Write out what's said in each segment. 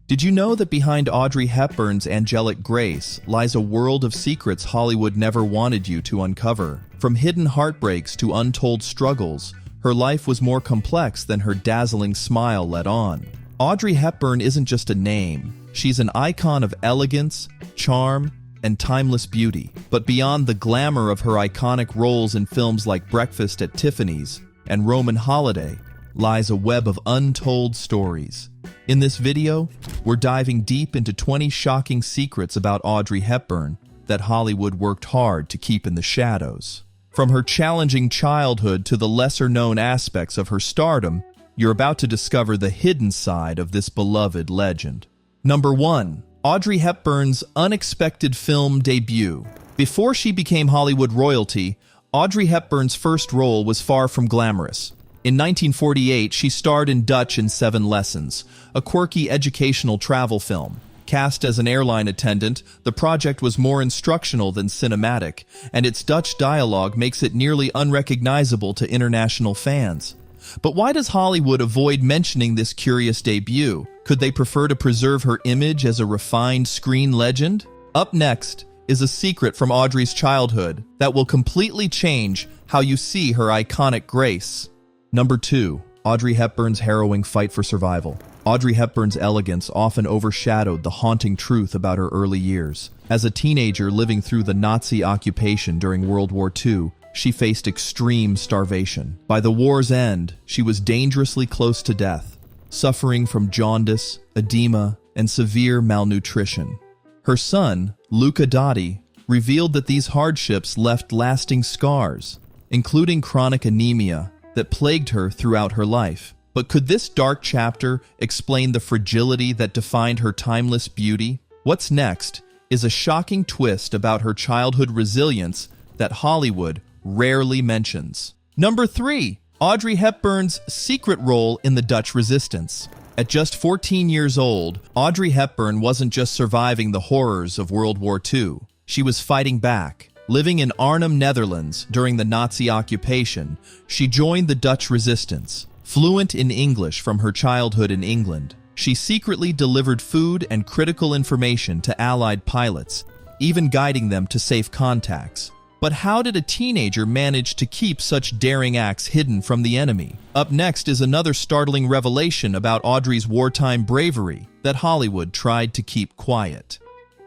Did you know that behind Audrey Hepburn's angelic grace lies a world of secrets Hollywood never wanted you to uncover? From hidden heartbreaks to untold struggles, her life was more complex than her dazzling smile let on. Audrey Hepburn isn't just a name. She's an icon of elegance, charm, and timeless beauty. But beyond the glamour of her iconic roles in films like Breakfast at Tiffany's and Roman Holiday lies a web of untold stories. In this video, we're diving deep into 20 shocking secrets about Audrey Hepburn that Hollywood worked hard to keep in the shadows. From her challenging childhood to the lesser-known aspects of her stardom, you're about to discover the hidden side of this beloved legend. Number 1. Audrey Hepburn's unexpected film debut. Before she became Hollywood royalty, Audrey Hepburn's first role was far from glamorous. In 1948, she starred in Dutch in 7 Lessons, a quirky educational travel film. Cast as an airline attendant, the project was more instructional than cinematic, and its Dutch dialogue makes it nearly unrecognizable to international fans. But why does Hollywood avoid mentioning this curious debut? Could they prefer to preserve her image as a refined screen legend? Up next is a secret from Audrey's childhood that will completely change how you see her iconic grace. Number 2. Audrey Hepburn's harrowing fight for survival. Audrey Hepburn's elegance often overshadowed the haunting truth about her early years. As a teenager living through the Nazi occupation during World War II, she faced extreme starvation. By the war's end, she was dangerously close to death, suffering from jaundice, edema, and severe malnutrition. Her son, Luca Dotti, revealed that these hardships left lasting scars, including chronic anemia, that plagued her throughout her life. But could this dark chapter explain the fragility that defined her timeless beauty? What's next is a shocking twist about her childhood resilience that Hollywood rarely mentions. Number 3. Audrey Hepburn's secret role in the Dutch resistance. At just 14 years old, Audrey Hepburn wasn't just surviving the horrors of World War II. She was fighting back. Living in Arnhem, Netherlands during the Nazi occupation, she joined the Dutch resistance. Fluent in English from her childhood in England, she secretly delivered food and critical information to Allied pilots, even guiding them to safe contacts. But how did a teenager manage to keep such daring acts hidden from the enemy? Up next is another startling revelation about Audrey's wartime bravery that Hollywood tried to keep quiet.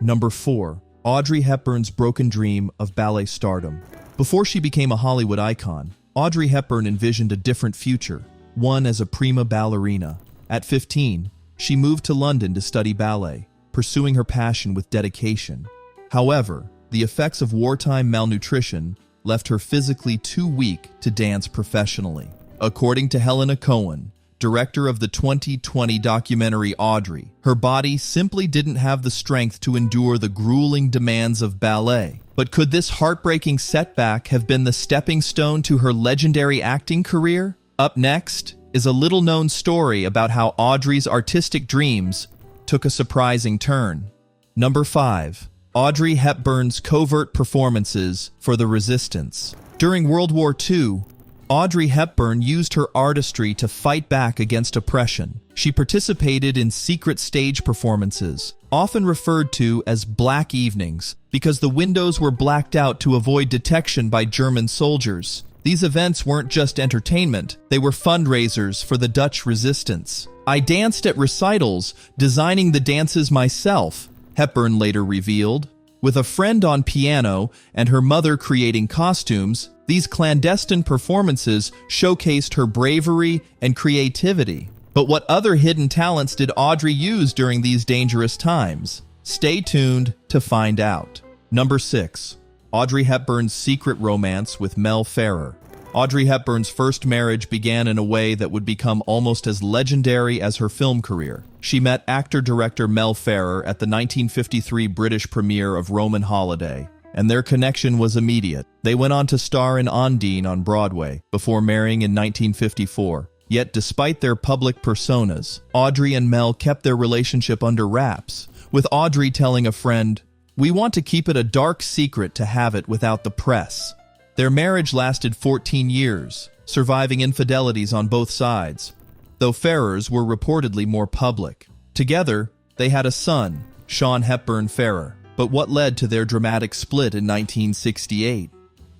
Number 4. Audrey Hepburn's broken dream of ballet stardom. Before she became a Hollywood icon, Audrey Hepburn envisioned a different future, one as a prima ballerina. At 15, she moved to London to study ballet, pursuing her passion with dedication. However, the effects of wartime malnutrition left her physically too weak to dance professionally. According to Helena Cohen, director of the 2020 documentary Audrey, her body simply didn't have the strength to endure the grueling demands of ballet. But could this heartbreaking setback have been the stepping stone to her legendary acting career? Up next is a little-known story about how Audrey's artistic dreams took a surprising turn. Number 5. Audrey Hepburn's covert performances for the resistance. During World War II, Audrey Hepburn used her artistry to fight back against oppression. She participated in secret stage performances, often referred to as Black Evenings, because the windows were blacked out to avoid detection by German soldiers. These events weren't just entertainment, they were fundraisers for the Dutch resistance. "I danced at recitals, designing the dances myself," Hepburn later revealed. With a friend on piano and her mother creating costumes, these clandestine performances showcased her bravery and creativity. But what other hidden talents did Audrey use during these dangerous times? Stay tuned to find out. Number 6. Audrey Hepburn's secret romance with Mel Ferrer. Audrey Hepburn's first marriage began in a way that would become almost as legendary as her film career. She met actor-director Mel Ferrer at the 1953 British premiere of Roman Holiday, and their connection was immediate. They went on to star in Ondine on Broadway, before marrying in 1954. Yet despite their public personas, Audrey and Mel kept their relationship under wraps, with Audrey telling a friend, "We want to keep it a dark secret to have it without the press." Their marriage lasted 14 years, surviving infidelities on both sides, though Ferrer's were reportedly more public. Together, They had a son, Sean Hepburn Ferrer. But what led to their dramatic split in 1968?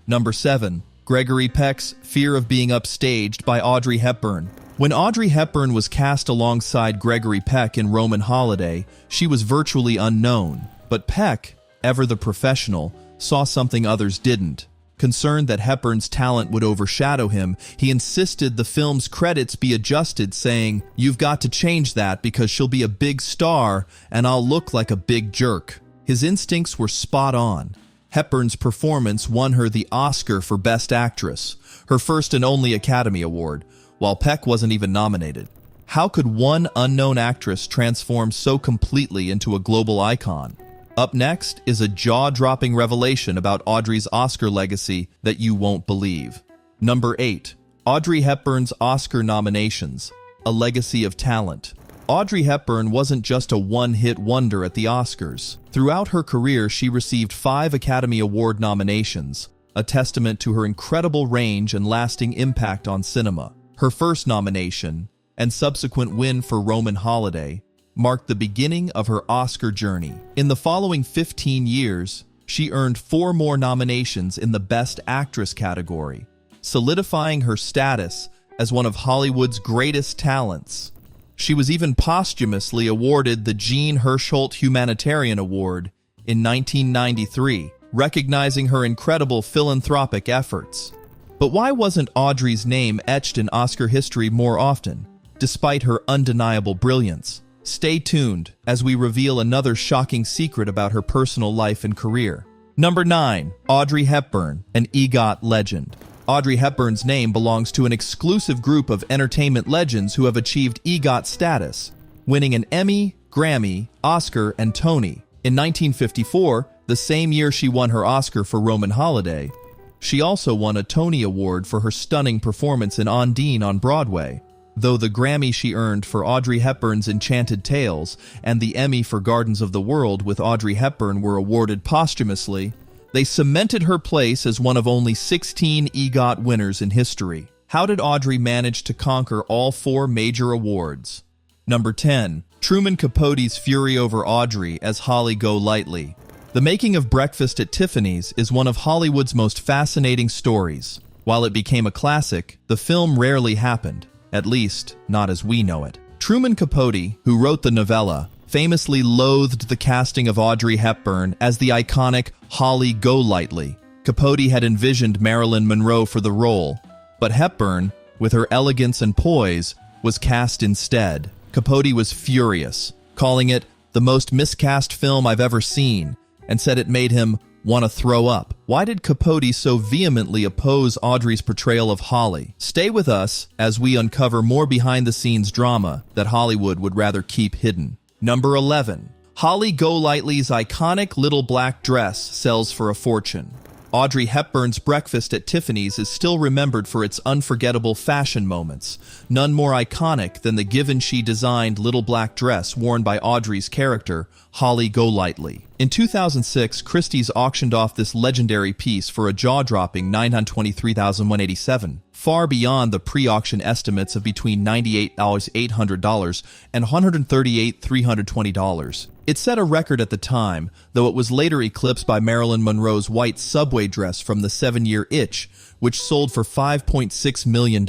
Number 7. Gregory Peck's Fear of Being Upstaged by Audrey Hepburn. When Audrey Hepburn was cast alongside Gregory Peck in Roman Holiday, she was virtually unknown. But Peck, ever the professional, saw something others didn't. Concerned that Hepburn's talent would overshadow him, he insisted the film's credits be adjusted, saying, "You've got to change that because she'll be a big star and I'll look like a big jerk." His instincts were spot on. Hepburn's performance won her the Oscar for Best Actress, her first and only Academy Award, while Peck wasn't even nominated. How could one unknown actress transform so completely into a global icon? Up next is a jaw-dropping revelation about Audrey's Oscar legacy that you won't believe. Number 8. Audrey Hepburn's Oscar nominations, a legacy of talent. Audrey Hepburn wasn't just a one-hit wonder at the Oscars. Throughout her career, she received 5 Academy Award nominations, a testament to her incredible range and lasting impact on cinema. Her first nomination, and subsequent win for Roman Holiday, marked the beginning of her Oscar journey. In the following 15 years, she earned 4 more nominations in the Best Actress category, solidifying her status as one of Hollywood's greatest talents. She was even posthumously awarded the Jean Hersholt Humanitarian Award in 1993, recognizing her incredible philanthropic efforts. But why wasn't Audrey's name etched in Oscar history more often, despite her undeniable brilliance? Stay tuned as we reveal another shocking secret about her personal life and career. Number 9. Audrey Hepburn, an EGOT legend. Audrey Hepburn's name belongs to an exclusive group of entertainment legends who have achieved EGOT status, winning an Emmy, Grammy, Oscar, and Tony. In 1954, the same year she won her Oscar for Roman Holiday, she also won a Tony Award for her stunning performance in Ondine on Broadway. Though the Grammy she earned for Audrey Hepburn's Enchanted Tales and the Emmy for Gardens of the World with Audrey Hepburn were awarded posthumously, they cemented her place as one of only 16 EGOT winners in history. How did Audrey manage to conquer all 4 major awards? Number 10. Truman Capote's fury over Audrey as Holly Golightly. The making of Breakfast at Tiffany's is one of Hollywood's most fascinating stories. While it became a classic, the film rarely happened, at least not as we know it. Truman Capote, who wrote the novella, famously loathed the casting of Audrey Hepburn as the iconic Holly Golightly. Capote had envisioned Marilyn Monroe for the role, but Hepburn, with her elegance and poise, was cast instead. Capote was furious, calling it the most miscast film I've ever seen, and said it made him want to throw up. Why did Capote so vehemently oppose Audrey's portrayal of Holly? Stay with us as we uncover more behind-the-scenes drama that Hollywood would rather keep hidden. Number 11. Holly Golightly's iconic little black dress sells for a fortune. Audrey Hepburn's Breakfast at Tiffany's is still remembered for its unforgettable fashion moments, none more iconic than the Givenchy-designed little black dress worn by Audrey's character, Holly Golightly. In 2006, Christie's auctioned off this legendary piece for a jaw-dropping $923,187, far beyond the pre-auction estimates of between $98,800 and $138,320. It set a record at the time, though it was later eclipsed by Marilyn Monroe's white subway dress from the 7-year Itch, which sold for $5.6 million.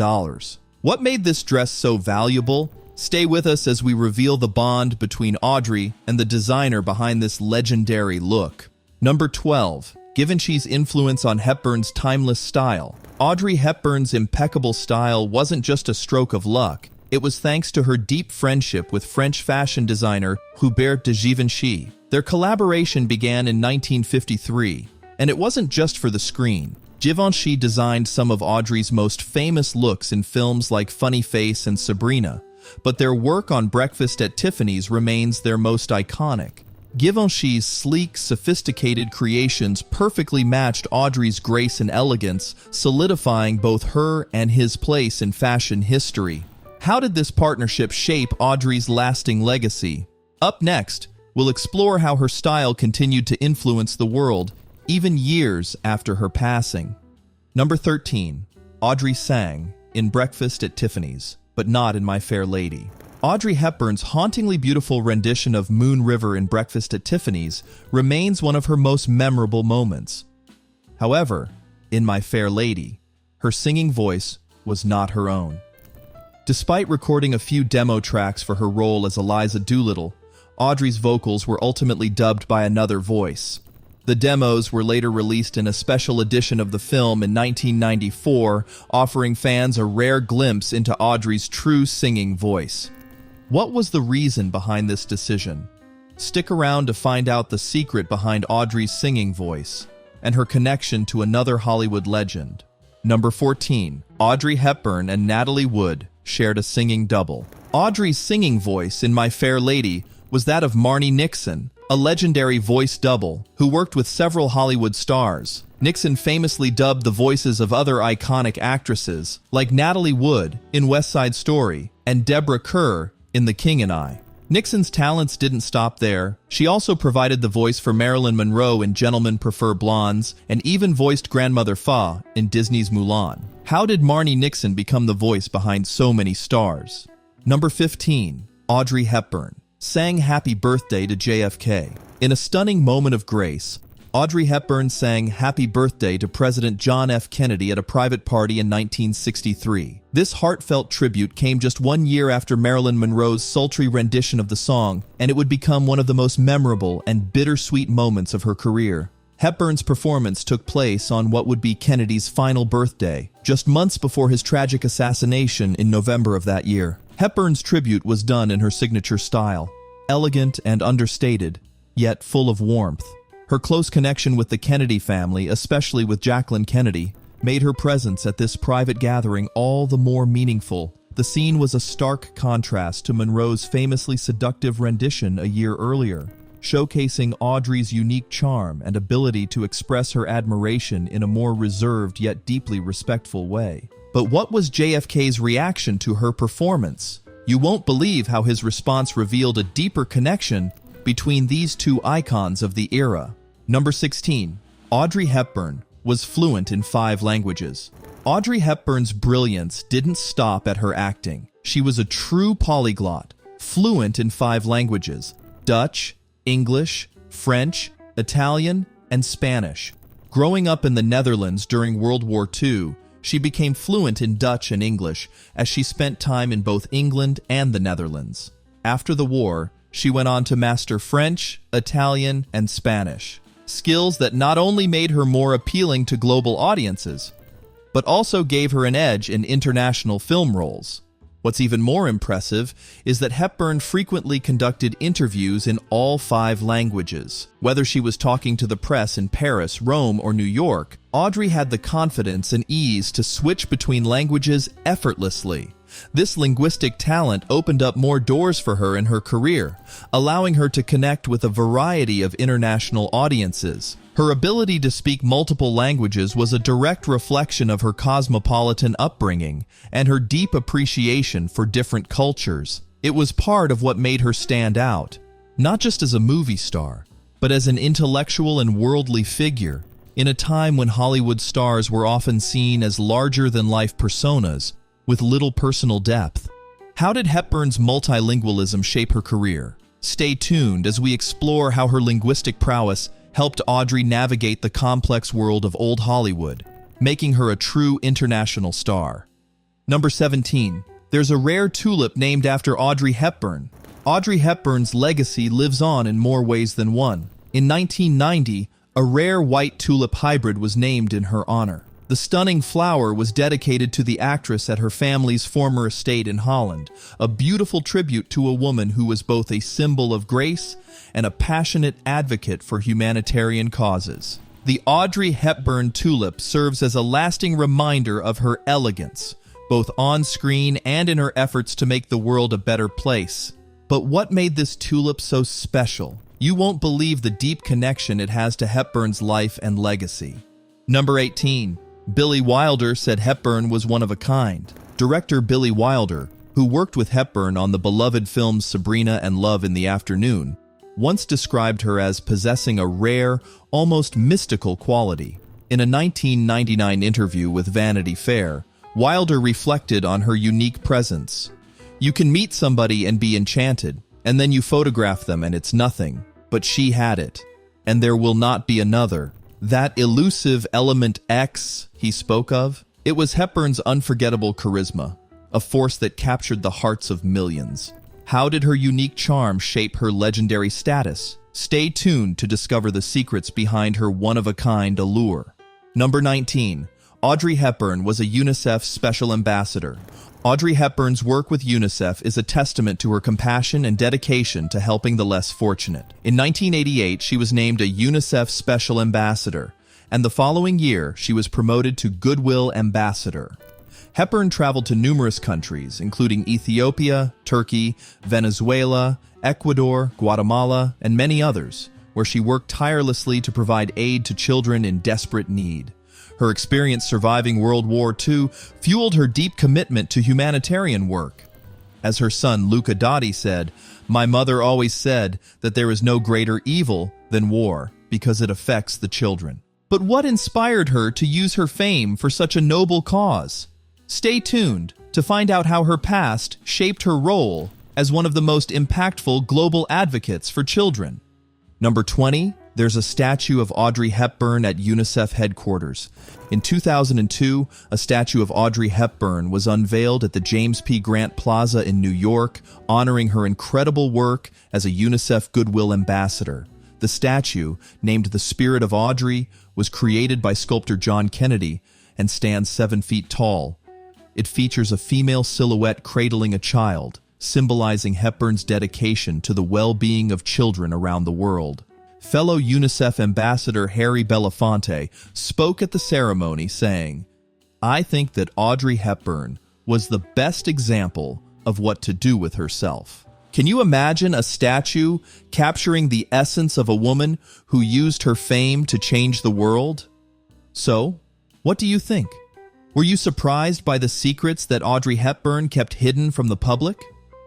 What made this dress so valuable? Stay with us as we reveal the bond between Audrey and the designer behind this legendary look. Number 12. Givenchy's influence on Hepburn's timeless style. Audrey Hepburn's impeccable style wasn't just a stroke of luck. It was thanks to her deep friendship with French fashion designer Hubert de Givenchy. Their collaboration began in 1953, and it wasn't just for the screen. Givenchy designed some of Audrey's most famous looks in films like Funny Face and Sabrina, but their work on Breakfast at Tiffany's remains their most iconic. Givenchy's sleek, sophisticated creations perfectly matched Audrey's grace and elegance, solidifying both her and his place in fashion history. How did this partnership shape Audrey's lasting legacy? Up next, we'll explore how her style continued to influence the world, even years after her passing. Number 13. Audrey sang in Breakfast at Tiffany's, but not in My Fair Lady. Audrey Hepburn's hauntingly beautiful rendition of Moon River in Breakfast at Tiffany's remains one of her most memorable moments. However, in My Fair Lady, her singing voice was not her own. Despite recording a few demo tracks for her role as Eliza Doolittle, Audrey's vocals were ultimately dubbed by another voice. The demos were later released in a special edition of the film in 1994, offering fans a rare glimpse into Audrey's true singing voice. What was the reason behind this decision? Stick around to find out the secret behind Audrey's singing voice and her connection to another Hollywood legend. Number 14. Audrey Hepburn and Natalie Wood shared a singing double. Audrey's singing voice in My Fair Lady was that of Marni Nixon, a legendary voice double who worked with several Hollywood stars. Nixon famously dubbed the voices of other iconic actresses like Natalie Wood in West Side Story and Deborah Kerr in The King and I. Nixon's talents didn't stop there. She also provided the voice for Marilyn Monroe in Gentlemen Prefer Blondes and even voiced Grandmother Fa in Disney's Mulan. How did Marni Nixon become the voice behind so many stars? Number 15. Audrey Hepburn sang Happy Birthday to JFK. In a stunning moment of grace, Audrey Hepburn sang Happy Birthday to President John F. Kennedy at a private party in 1963. This heartfelt tribute came just 1 year after Marilyn Monroe's sultry rendition of the song, and it would become one of the most memorable and bittersweet moments of her career. Hepburn's performance took place on what would be Kennedy's final birthday, just months before his tragic assassination in November of that year. Hepburn's tribute was done in her signature style, elegant and understated, yet full of warmth. Her close connection with the Kennedy family, especially with Jacqueline Kennedy, made her presence at this private gathering all the more meaningful. The scene was a stark contrast to Monroe's famously seductive rendition a year earlier, showcasing Audrey's unique charm and ability to express her admiration in a more reserved yet deeply respectful way. But what was JFK's reaction to her performance? You won't believe how his response revealed a deeper connection between these two icons of the era. Number 16. Audrey Hepburn was fluent in 5 languages. Audrey Hepburn's brilliance didn't stop at her acting. She was a true polyglot, fluent in 5 languages: Dutch, English, French, Italian, and Spanish. Growing up in the Netherlands during World War II, she became fluent in Dutch and English as she spent time in both England and the Netherlands. After the war, she went on to master French, Italian, and Spanish, skills that not only made her more appealing to global audiences, but also gave her an edge in international film roles. What's even more impressive is that Hepburn frequently conducted interviews in all 5 languages. Whether she was talking to the press in Paris, Rome, or New York, Audrey had the confidence and ease to switch between languages effortlessly. This linguistic talent opened up more doors for her in her career, allowing her to connect with a variety of international audiences. Her ability to speak multiple languages was a direct reflection of her cosmopolitan upbringing and her deep appreciation for different cultures. It was part of what made her stand out, not just as a movie star, but as an intellectual and worldly figure. In a time when Hollywood stars were often seen as larger-than-life personas, with little personal depth. How did Hepburn's multilingualism shape her career? Stay tuned as we explore how her linguistic prowess helped Audrey navigate the complex world of old Hollywood, making her a true international star. Number 17. There's a rare tulip named after Audrey Hepburn. Audrey Hepburn's legacy lives on in more ways than one. In 1990, a rare white tulip hybrid was named in her honor. The stunning flower was dedicated to the actress at her family's former estate in Holland, a beautiful tribute to a woman who was both a symbol of grace and a passionate advocate for humanitarian causes. The Audrey Hepburn tulip serves as a lasting reminder of her elegance, both on screen and in her efforts to make the world a better place. But what made this tulip so special? You won't believe the deep connection it has to Hepburn's life and legacy. Number 18. Billy Wilder said Hepburn was one of a kind. Director Billy Wilder, who worked with Hepburn on the beloved films Sabrina and Love in the Afternoon, once described her as possessing a rare, almost mystical quality. In a 1999 interview with Vanity Fair, Wilder reflected on her unique presence. You can meet somebody and be enchanted, and then you photograph them and it's nothing. But she had it, and there will not be another. That elusive element X he spoke of, it was Hepburn's unforgettable charisma, a force that captured the hearts of millions. How did her unique charm shape her legendary status? Stay tuned to discover the secrets behind her one-of-a-kind allure. Number 19. Audrey Hepburn was a Unicef Special Ambassador. Audrey Hepburn's work with Unicef is a testament to her compassion and dedication to helping the less fortunate. In 1988, she was named a Unicef Special Ambassador, and the following year, she was promoted to Goodwill Ambassador. Hepburn traveled to numerous countries, including Ethiopia, Turkey, Venezuela, Ecuador, Guatemala, and many others, where she worked tirelessly to provide aid to children in desperate need. Her experience surviving World War II fueled her deep commitment to humanitarian work. As her son Luca Dotti said, "My mother always said that there is no greater evil than war because it affects the children." But what inspired her to use her fame for such a noble cause? Stay tuned to find out how her past shaped her role as one of the most impactful global advocates for children. Number 20. There's a statue of Audrey Hepburn at UNICEF headquarters. In 2002, a statue of Audrey Hepburn was unveiled at the James P. Grant Plaza in New York, honoring her incredible work as a UNICEF Goodwill Ambassador. The statue, named The Spirit of Audrey, was created by sculptor John Kennedy and stands 7 feet tall. It features a female silhouette cradling a child, symbolizing Hepburn's dedication to the well-being of children around the world. Fellow UNICEF Ambassador Harry Belafonte spoke at the ceremony saying, "I think that Audrey Hepburn was the best example of what to do with herself." Can you imagine a statue capturing the essence of a woman who used her fame to change the world? So, what do you think? Were you surprised by the secrets that Audrey Hepburn kept hidden from the public?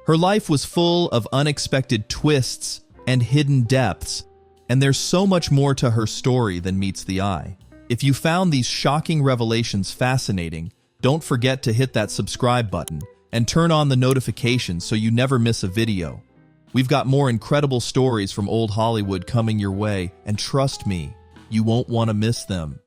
Her life was full of unexpected twists and hidden depths, and there's so much more to her story than meets the eye. If you found these shocking revelations fascinating, don't forget to hit that subscribe button and turn on the notifications so you never miss a video. We've got more incredible stories from old Hollywood coming your way, and trust me, you won't want to miss them.